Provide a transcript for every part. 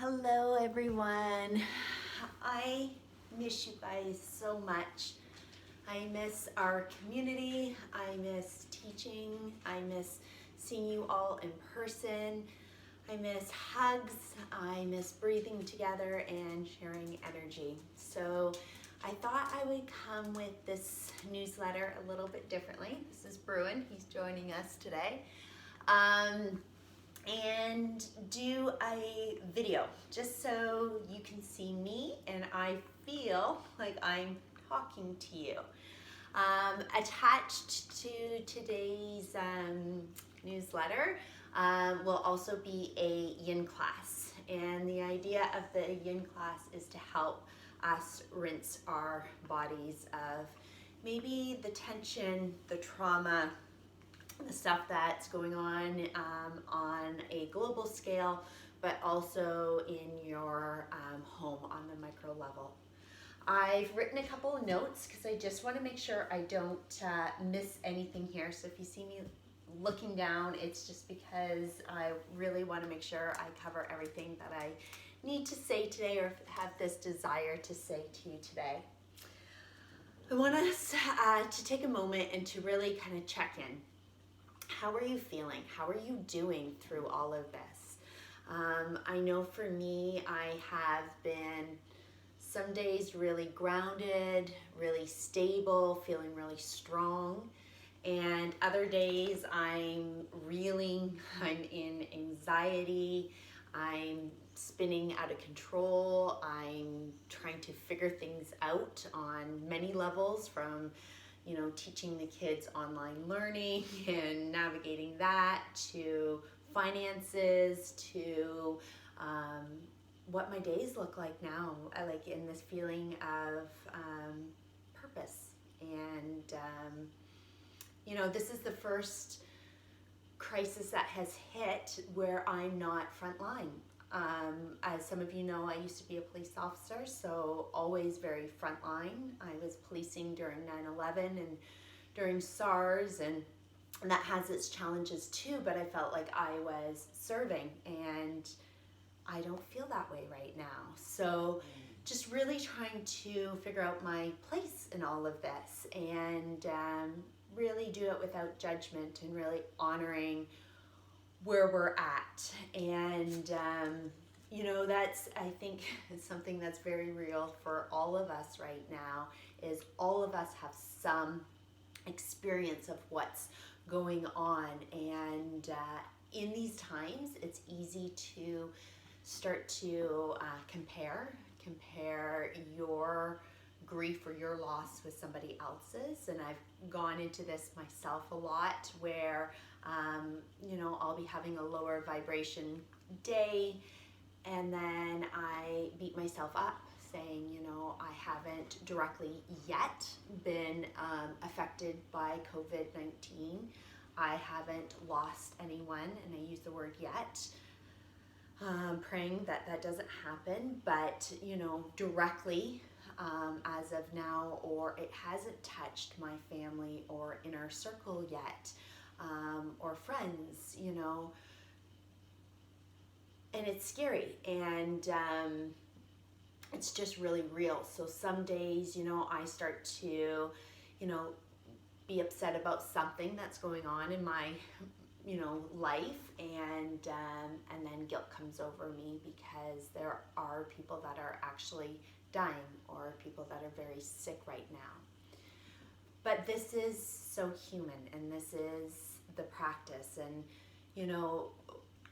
Hello everyone. I miss you guys so much. I miss our community. I miss teaching. I miss seeing you all in person. I miss hugs. I miss breathing together and sharing energy. So I thought I would come with this newsletter a little bit differently. This is Bruin. He's joining us today. And do a video just so you can see me and I feel like I'm talking to you. Attached to today's newsletter will also be a yin class, and the idea of the yin class is to help us rinse our bodies of maybe the tension, the trauma, the stuff that's going on a global scale, but also in your home on the micro level. I've written a couple of notes because I just want to make sure I don't miss anything here. So if you see me looking down, it's just because I really want to make sure I cover everything that I need to say today or have this desire to say to you today. I want us to take a moment and to really kind of check in. How are you feeling? How are you doing through all of this? I know for me, I have been some days really grounded, really stable, feeling really strong. And other days I'm reeling, I'm in anxiety, I'm spinning out of control, I'm trying to figure things out on many levels, from teaching the kids online learning and navigating that, to finances, to what my days look like now. I like in this feeling of purpose. And, this is the first crisis that has hit where I'm not frontline. As some of you know, I used to be a police officer, so always very frontline. I was policing during 9/11 and during SARS, and that has its challenges too, but I felt like I was serving, and I don't feel that way right now. So just really trying to figure out my place in all of this, and really do it without judgment, and really honoring where we're at. And that's, I think, something that's very real for all of us right now, is all of us have some experience of what's going on. And in these times, it's easy to start to compare your grief or your loss with somebody else's. And I've gone into this myself a lot, where I'll be having a lower vibration day, and then I beat myself up saying, I haven't directly yet been affected by COVID-19. I haven't lost anyone, and I use the word yet. Praying that doesn't happen, but directly as of now, or it hasn't touched my family or inner circle yet, or friends, and it's scary, and it's just really real. So some days, I start to, be upset about something that's going on in my life, and then guilt comes over me because there are people that are actually dying, or people that are very sick right now. But this is so human, and this is the practice, and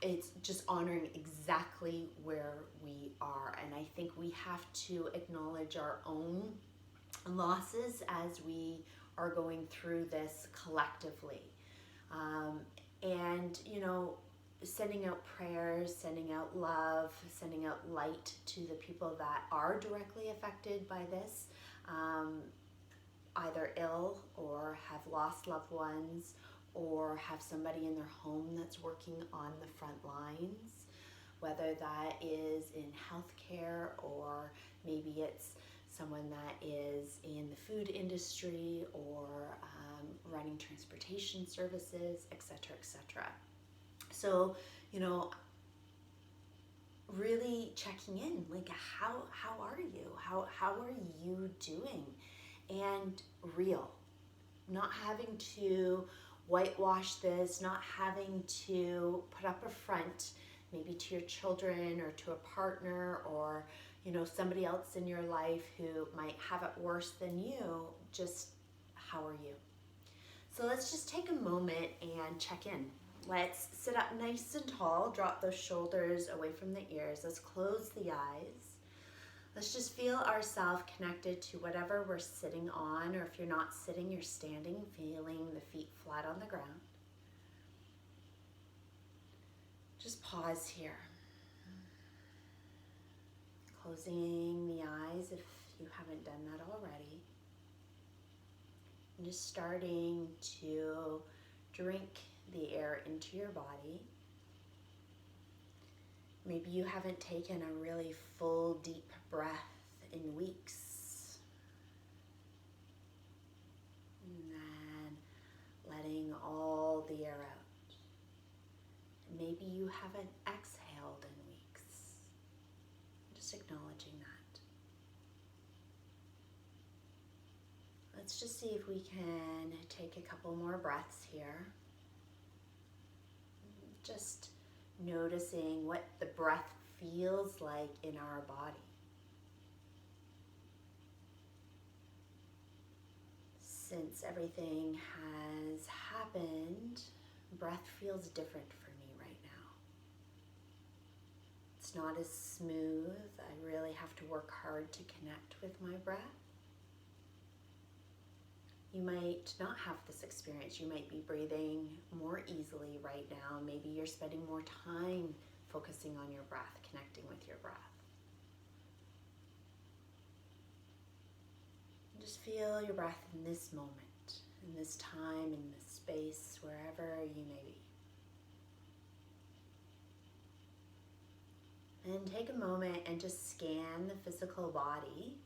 it's just honoring exactly where we are. And I think we have to acknowledge our own losses as we are going through this collectively. And sending out prayers, sending out love, sending out light to the people that are directly affected by this, either ill or have lost loved ones, or have somebody in their home that's working on the front lines, whether that is in healthcare, or maybe it's someone that is in the food industry, or running transportation services, etc., etc. So, really checking in, like how are you? How are you doing? And real. Not having to whitewash this, not having to put up a front, maybe to your children or to a partner or somebody else in your life who might have it worse than you. Just how are you? So let's just take a moment and check in. Let's sit up nice and tall, drop those shoulders away from the ears. Let's close the eyes. Let's just feel ourselves connected to whatever we're sitting on, or if you're not sitting, you're standing, feeling the feet flat on the ground. Just pause here. Closing the eyes if you haven't done that already. And just starting to drink the air into your body. Maybe you haven't taken a really full, deep breath in weeks. And then letting all the air out. Maybe you haven't exhaled in weeks. Just acknowledging that. Let's just see if we can take a couple more breaths here. Just noticing what the breath feels like in our body. Since everything has happened, breath feels different for me right now. It's not as smooth. I really have to work hard to connect with my breath. You might not have this experience. You might be breathing more easily right now. Maybe you're spending more time focusing on your breath, connecting with your breath. Just feel your breath in this moment, in this time, in this space, wherever you may be. And take a moment and just scan the physical body.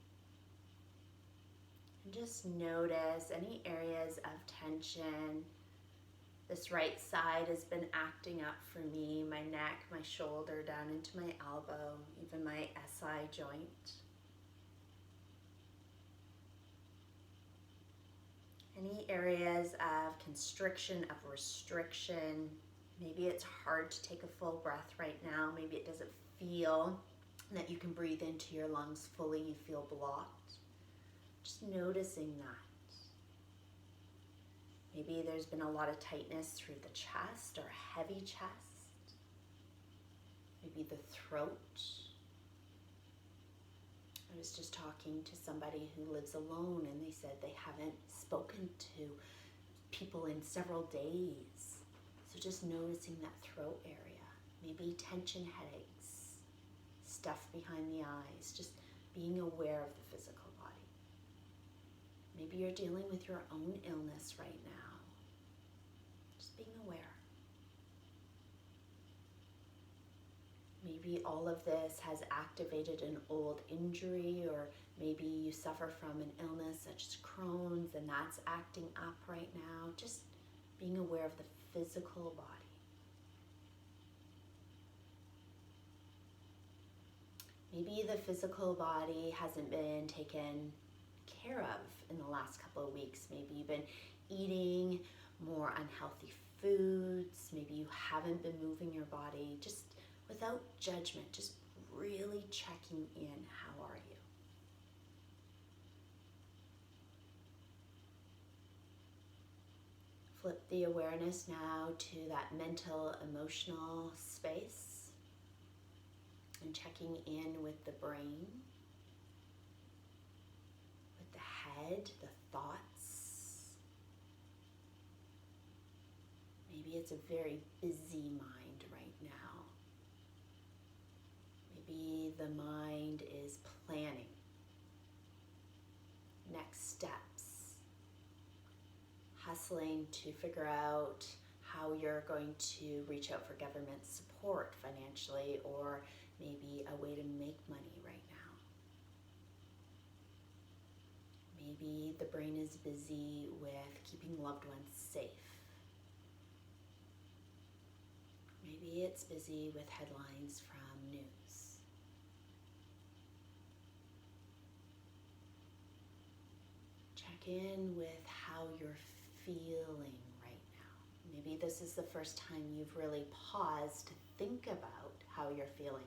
And just notice any areas of tension. This right side has been acting up for me, my neck, my shoulder, down into my elbow, even my SI joint. Any areas of constriction, of restriction. Maybe it's hard to take a full breath right now. Maybe it doesn't feel that you can breathe into your lungs fully. You feel blocked. Just noticing that. Maybe there's been a lot of tightness through the chest or a heavy chest. Maybe the throat. I was just talking to somebody who lives alone and they said they haven't spoken to people in several days. So just noticing that throat area. Maybe tension headaches, stuff behind the eyes, just being aware of the physical body. Maybe you're dealing with your own illness right now. Just being aware. Maybe all of this has activated an old injury, or maybe you suffer from an illness such as Crohn's and that's acting up right now. Just being aware of the physical body. Maybe the physical body hasn't been taken care of in the last couple of weeks. Maybe you've been eating more unhealthy foods. Maybe you haven't been moving your body. Just without judgment, just really checking in. How are you? Flip the awareness now to that mental, emotional space and checking in with the brain, with the head, the thoughts. Maybe it's a very busy mind right now. Maybe the mind is planning next steps, hustling to figure out how you're going to reach out for government support financially, or maybe a way to make money right now. Maybe the brain is busy with keeping loved ones safe. Maybe Maybe it's busy with headlines from news. Check in with how you're feeling right now. Maybe this is the first time you've really paused to think about how you're feeling.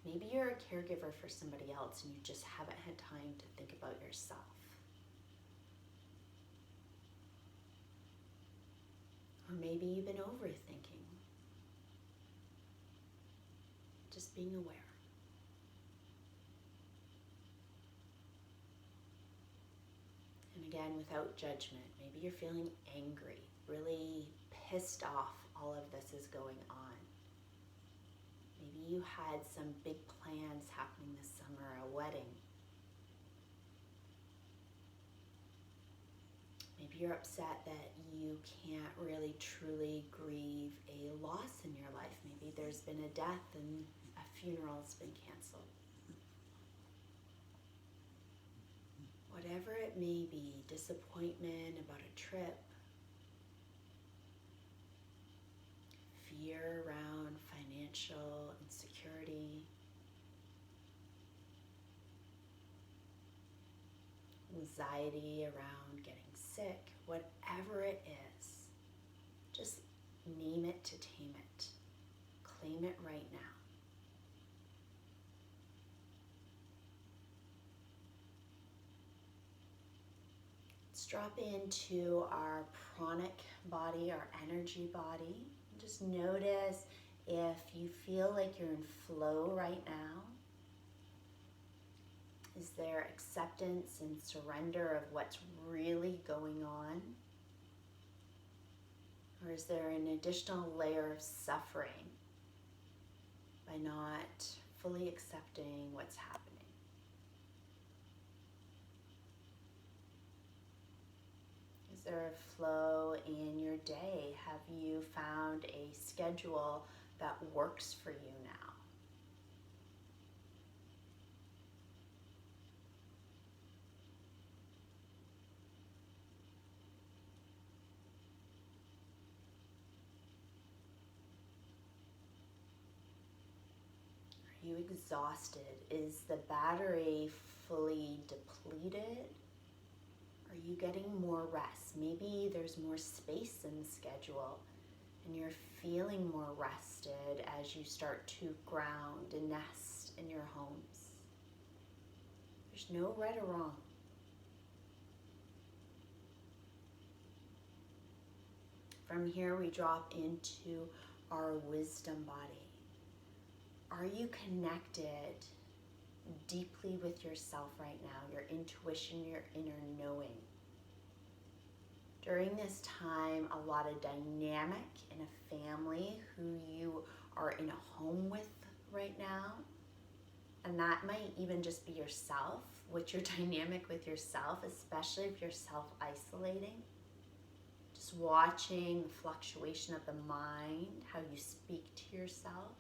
Maybe you're a caregiver for somebody else and you just haven't had time to think about yourself. Or maybe you've been overthinking. Just being aware. And again, without judgment, maybe you're feeling angry, really pissed off all of this is going on. Maybe you had some big plans happening this summer, a wedding. Maybe you're upset that you can't really truly grieve a loss in your life. Maybe there's been a death and a funeral's been canceled. Whatever it may be, disappointment about a trip, fear around financial insecurity, anxiety around getting sick, whatever it is, just name it to tame it. Claim it right now. Let's drop into our pranic body, our energy body. Just notice if you feel like you're in flow right now. Is there acceptance and surrender of what's really going on? Or is there an additional layer of suffering by not fully accepting what's happening? Is there a flow in your day? Have you found a schedule that works for you now? Are you exhausted? Is the battery fully depleted? Are you getting more rest? Maybe there's more space in the schedule and you're feeling more rested as you start to ground and nest in your homes. There's no right or wrong. From here we drop into our wisdom body. Are you connected deeply with yourself right now, your intuition, your inner knowing? During this time, a lot of dynamic in a family who you are in a home with right now. And that might even just be yourself, what's your dynamic with yourself, especially if you're self-isolating. Just watching the fluctuation of the mind, how you speak to yourself.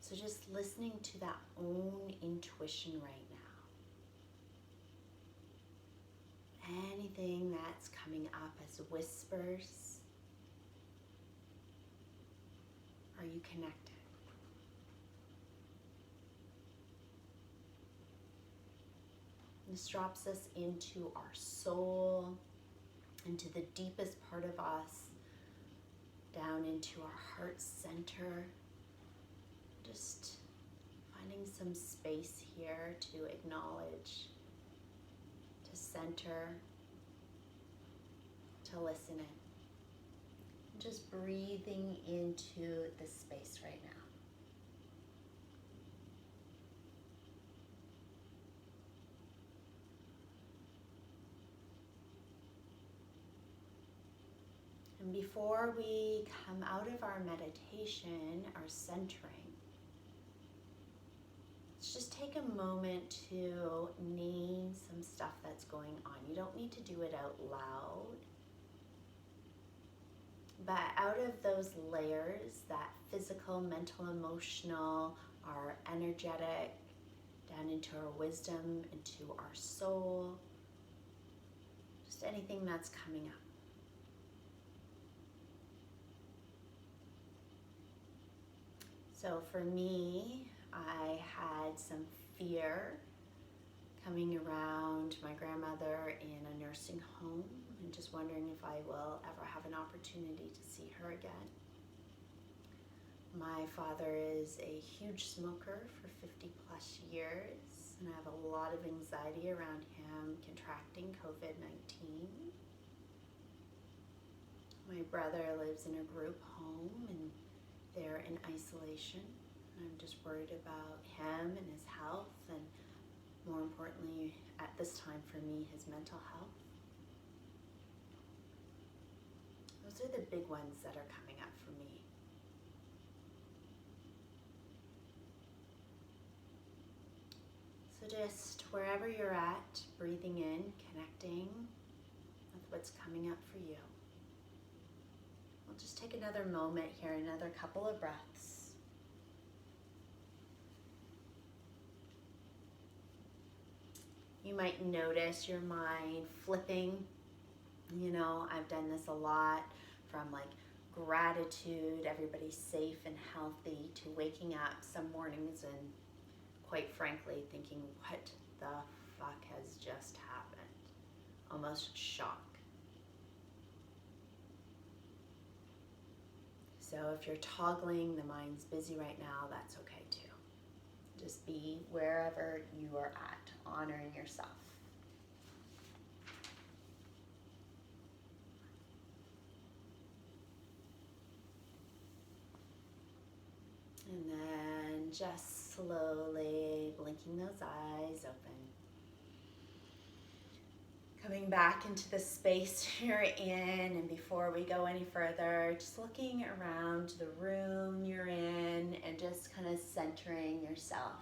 So just listening to that own intuition right now. Anything that's coming up as whispers. Are you connected? This drops us into our soul, into the deepest part of us, down into our heart center. Just finding some space here to acknowledge, to center, to listen in. Just breathing into this space right now. And before we come out of our meditation, our centering, let's just take a moment to name some stuff that's going on. You don't need to do it out loud. But out of those layers, that physical, mental, emotional, our energetic, down into our wisdom, into our soul, just anything that's coming up. So for me, I had some fear coming around my grandmother in a nursing home and just wondering if I will ever have an opportunity to see her again. My father is a huge smoker for 50 plus years, and I have a lot of anxiety around him contracting COVID-19. My brother lives in a group home and they're in isolation. I'm just worried about him and his health, and more importantly, at this time for me, his mental health. Those are the big ones that are coming up for me. So just wherever you're at, breathing in, connecting with what's coming up for you. We'll just take another moment here, another couple of breaths. You might notice your mind flipping. I've done this a lot, from like gratitude, everybody's safe and healthy, to waking up some mornings and quite frankly thinking, what the fuck has just happened? Almost shock. So if you're toggling, the mind's busy right now, that's okay too. Just be wherever you are at, honoring yourself. And then just slowly blinking those eyes open. Coming back into the space you're in, and before we go any further, just looking around the room you're in and just kind of centering yourself.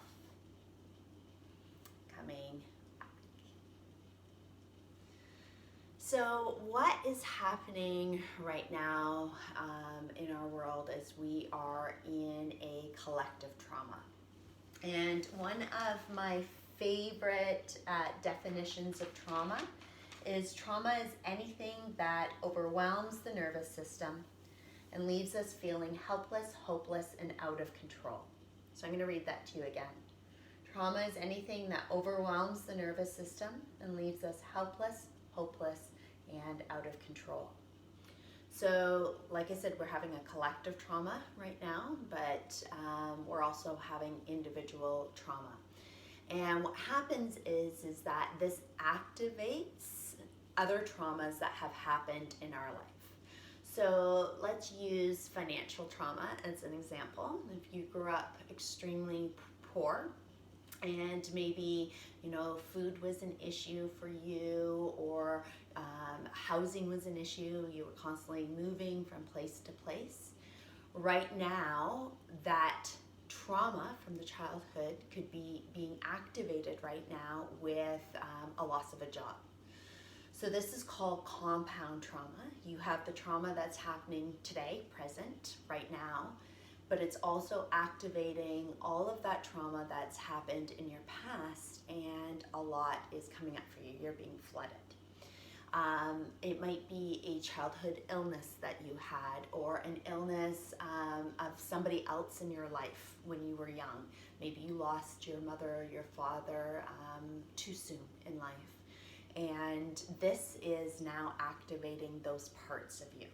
Coming back. So what is happening right now in our world is we are in a collective trauma. And one of my favorite definitions of trauma is anything that overwhelms the nervous system and leaves us feeling helpless, hopeless, and out of control. So I'm going to read that to you again. Trauma is anything that overwhelms the nervous system and leaves us helpless, hopeless, and out of control. So, like I said, we're having a collective trauma right now, but we're also having individual trauma. And what happens is that this activates other traumas that have happened in our life. So let's use financial trauma as an example. If you grew up extremely poor, and maybe food was an issue for you, or housing was an issue, you were constantly moving from place to place. Right now, that trauma from the childhood could be being activated right now with a loss of a job. So this is called compound trauma. You have the trauma that's happening today, present, right now, but it's also activating all of that trauma that's happened in your past, and a lot is coming up for you. You're being flooded. It might be a childhood illness that you had, or an illness of somebody else in your life when you were young. Maybe you lost your mother or your father too soon in life. And this is now activating those parts of you.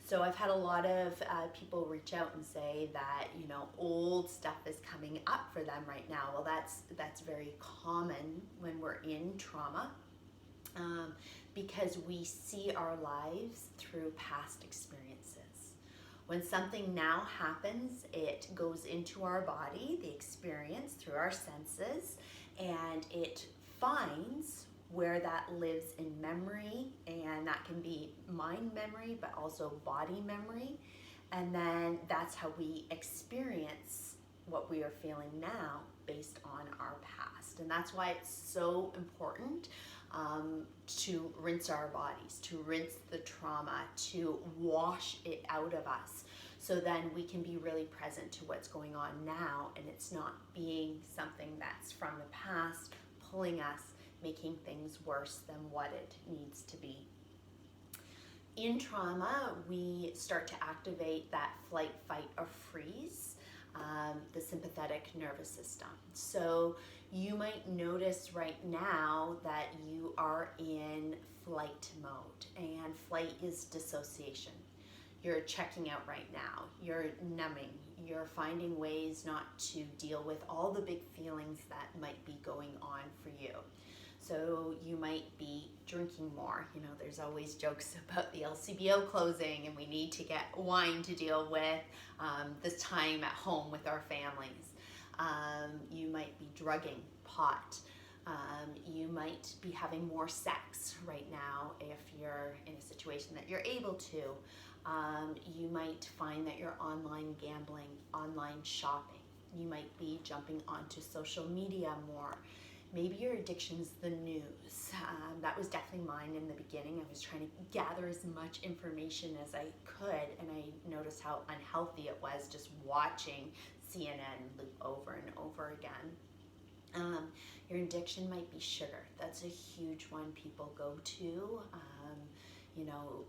So I've had a lot of people reach out and say that, old stuff is coming up for them right now. Well, that's very common when we're in trauma, because we see our lives through past experiences. When something now happens, it goes into our body, the experience through our senses, and it finds where that lives in memory, and that can be mind memory, but also body memory. And then that's how we experience what we are feeling now based on our past. And that's why it's so important to rinse our bodies, to rinse the trauma, to wash it out of us, so then we can be really present to what's going on now, and it's not being something that's from the past pulling us, making things worse than what it needs to be. In trauma, we start to activate that flight, fight, or freeze the sympathetic nervous system. So you might notice right now that you are in flight mode, and flight is dissociation. You're checking out right now, you're numbing, you're finding ways not to deal with all the big feelings that might be going on for you. So you might be drinking more. You know, there's always jokes about the LCBO closing and we need to get wine to deal with this time at home with our families. You might be drugging, pot. You might be having more sex right now if you're in a situation that you're able to. You might find that you're online gambling, online shopping. You might be jumping onto social media more. Maybe your addiction's the news. That was definitely mine in the beginning. I was trying to gather as much information as I could, and I noticed how unhealthy it was just watching CNN loop over and over again. Your addiction might be sugar. That's a huge one people go to. You know,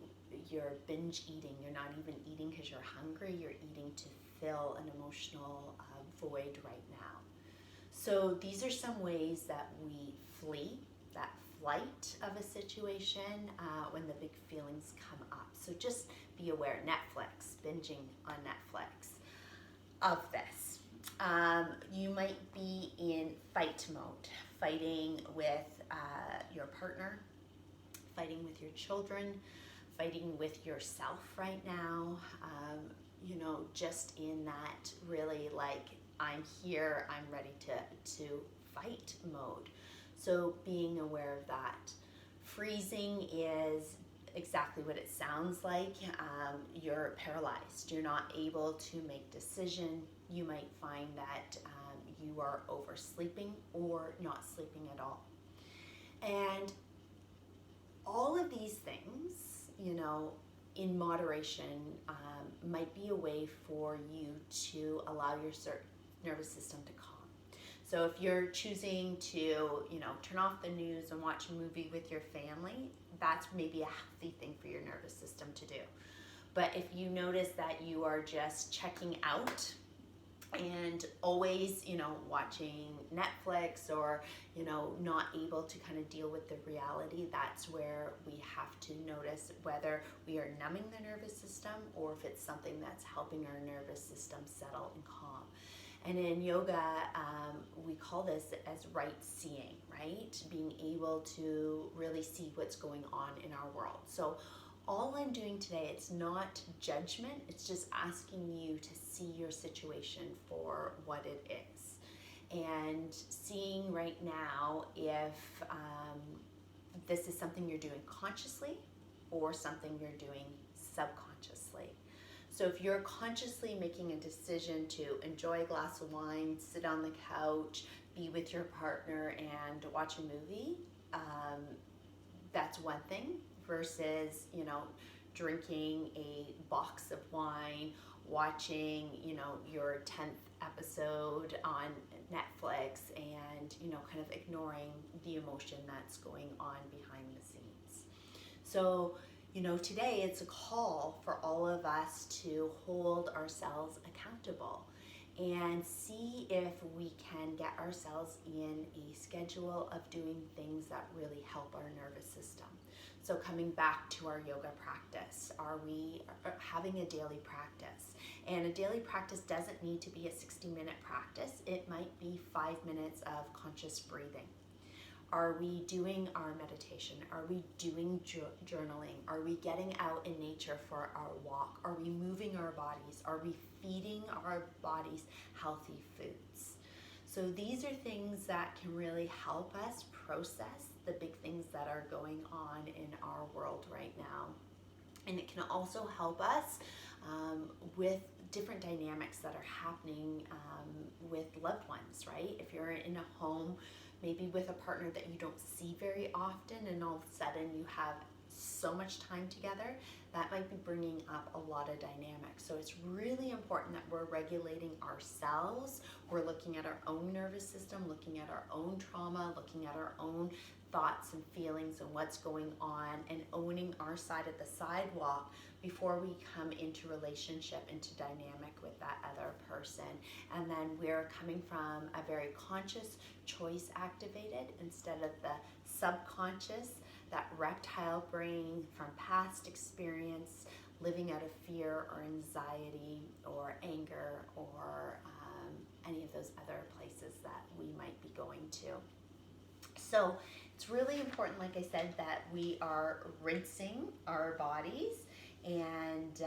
you're binge eating. You're not even eating because you're hungry. You're eating to fill an emotional void right now. So these are some ways that we flee that flight of a situation when the big feelings come up. So just be aware, Netflix, binging on Netflix, of this. You might be in fight mode, fighting with your partner, fighting with your children, fighting with yourself right now. You know, just in that really like, I'm here, I'm ready to fight mode. So being aware of that. Freezing is exactly what it sounds like. You're paralyzed. You're not able to make decision. You might find that you are oversleeping or not sleeping at all. And all of these things, you know, in moderation, might be a way for you to allow your nervous system to calm. So if you're choosing to, you know, turn off the news and watch a movie with your family, that's maybe a healthy thing for your nervous system to do. But if you notice that you are just checking out and always, you know, watching Netflix or, you know, not able to kind of deal with the reality, that's where we have to notice whether we are numbing the nervous system or if it's something that's helping our nervous system settle and calm. And in yoga, we call this as right seeing, right? Being able to really see what's going on in our world. So all I'm doing today, it's not judgment, it's just asking you to see your situation for what it is. And seeing right now if this is something you're doing consciously or something you're doing subconsciously. So if you're consciously making a decision to enjoy a glass of wine, sit on the couch, be with your partner and watch a movie, that's one thing versus, you know, drinking a box of wine, watching, you know, your 10th episode on Netflix and, you know, kind of ignoring the emotion that's going on behind the scenes. So, you know, today it's a call for all of us to hold ourselves accountable and see if we can get ourselves in a schedule of doing things that really help our nervous system. So coming back to our yoga practice, are we having a daily practice? And a daily practice doesn't need to be a 60-minute practice. It might be 5 minutes of conscious breathing. Are we doing our meditation? Are we doing journaling? Are we getting out in nature for our walk? Are we moving our bodies? Are we feeding our bodies healthy foods? So these are things that can really help us process the big things that are going on in our world right now. And it can also help us with different dynamics that are happening with loved ones, right? If you're in a home, maybe with a partner that you don't see very often, and all of a sudden you have so much time together, that might be bringing up a lot of dynamics. So it's really important that we're regulating ourselves. We're looking at our own nervous system, looking at our own trauma, looking at our own thoughts and feelings and what's going on, and owning our side of the sidewalk before we come into relationship, into dynamic with that other person. And then we're coming from a very conscious choice activated instead of the subconscious, that reptile brain from past experience, living out of fear or anxiety or anger or any of those other places that we might be going to. So it's really important, like I said, that we are rinsing our bodies and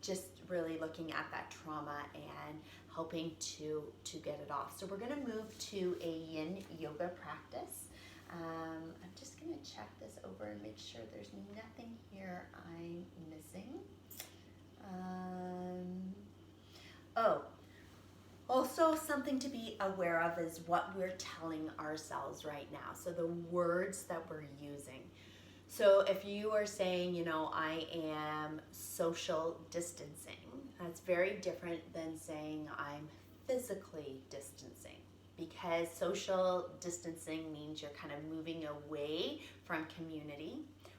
just really looking at that trauma and helping to get it off. So we're going to move to a yin yoga practice. I'm just going to check this over and make sure there's nothing here I'm missing. Also something to be aware of is what we're telling ourselves right now. So the words that we're using. So if you are saying, you know, I am social distancing, that's very different than saying I'm physically distancing, because social distancing means you're kind of moving away from community,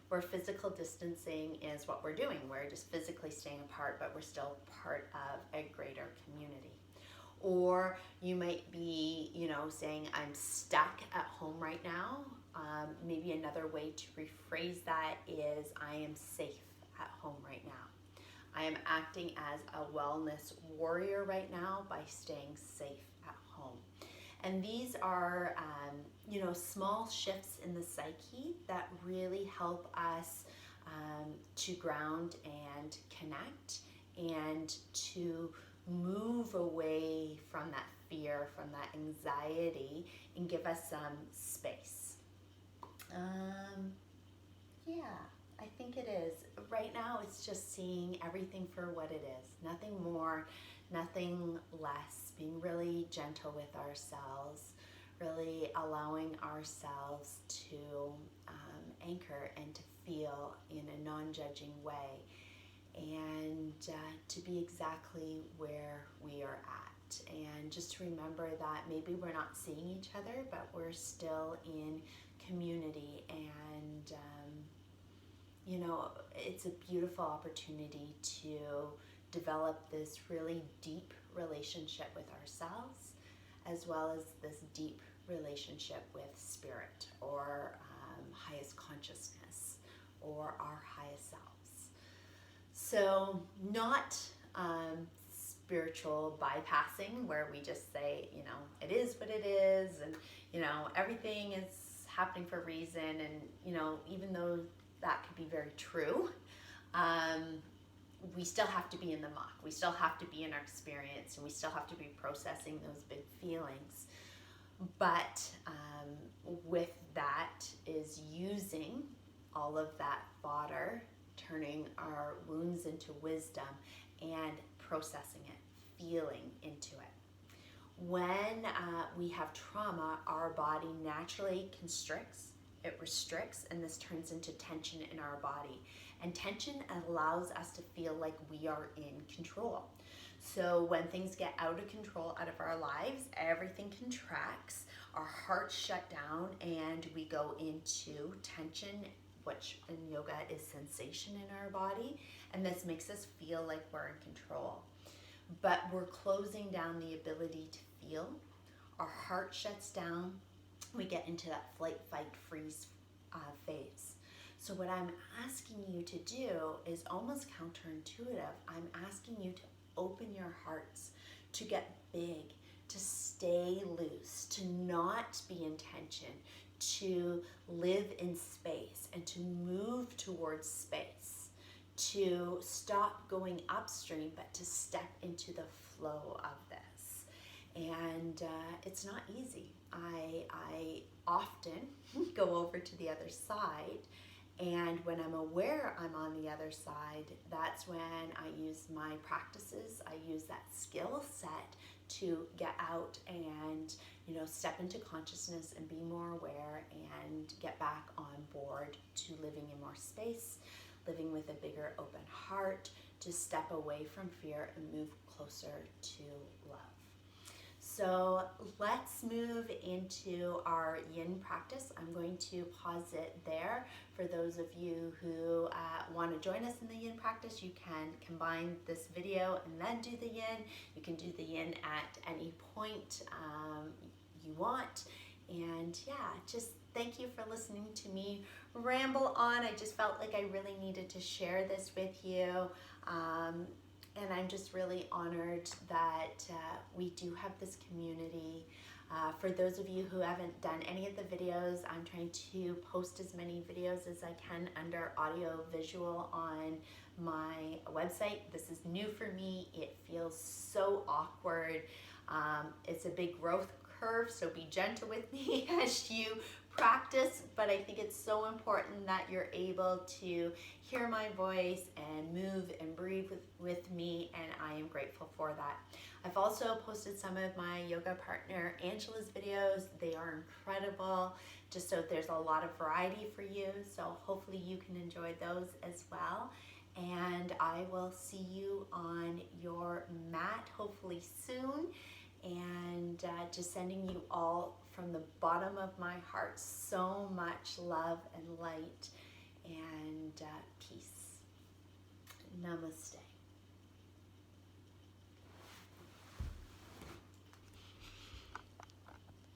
where physical distancing is what we're doing. We're just physically staying apart, but we're still part of a greater community. Or you might be, you know, saying I'm stuck at home right now. Maybe another way to rephrase that is I am safe at home right now. I am acting as a wellness warrior right now by staying safe at home. And these are, you know, small shifts in the psyche that really help us to ground and connect and to move away from that fear, from that anxiety, and give us some space. Yeah, I think it is. Right now, it's just seeing everything for what it is. Nothing more, nothing less. Being really gentle with ourselves, really allowing ourselves to anchor and to feel in a non-judging way, and to be exactly where we are at. And just to remember that maybe we're not seeing each other, but we're still in community. And you know, it's a beautiful opportunity to develop this really deep relationship with ourselves, as well as this deep relationship with spirit, or highest consciousness, or our highest selves. So not spiritual bypassing, where we just say, you know, it is what it is, and, you know, everything is happening for a reason. And, you know, even though that could be very true, we still have to be in the muck. We still have to be in our experience, and we still have to be processing those big feelings. But with that is using all of that fodder, turning our wounds into wisdom and processing it, feeling into it. When we have trauma, our body naturally constricts, it restricts, and this turns into tension in our body. And tension allows us to feel like we are in control. So when things get out of control out of our lives, everything contracts, our hearts shut down, and we go into tension, which in yoga is sensation in our body. And this makes us feel like we're in control. But we're closing down the ability to feel. Our heart shuts down. We get into that flight, fight, freeze phase. So what I'm asking you to do is almost counterintuitive. I'm asking you to open your hearts, to get big, to stay loose, to not be in tension, to live in space and to move towards space, to stop going upstream, but to step into the flow of this. And it's not easy. I often go over to the other side And when I'm aware I'm on the other side, that's when I use my practices. I use that skill set to get out and, step into consciousness and be more aware and get back on board to living in more space, living with a bigger open heart, to step away from fear and move closer to love. So let's move into our yin practice. I'm going to pause it there. For those of you who want to join us in the yin practice, you can combine this video and then do the yin. You can do the yin at any point you want. And yeah, just thank you for listening to me ramble on. I just felt like I really needed to share this with you. And I'm just really honored that we do have this community. For those of you who haven't done any of the videos, I'm trying to post as many videos as I can under audio visual on my website. This is new for me. It feels so awkward. It's a big growth curve, so be gentle with me as you practice, but I think it's so important that you're able to hear my voice and move and breathe with me, and I am grateful for that. I've also posted some of my yoga partner Angela's videos. They are incredible, just so there's a lot of variety for you, so hopefully you can enjoy those as well. And I will see you on your mat hopefully soon. And just sending you all from the bottom of my heart so much love and light and peace. Namaste.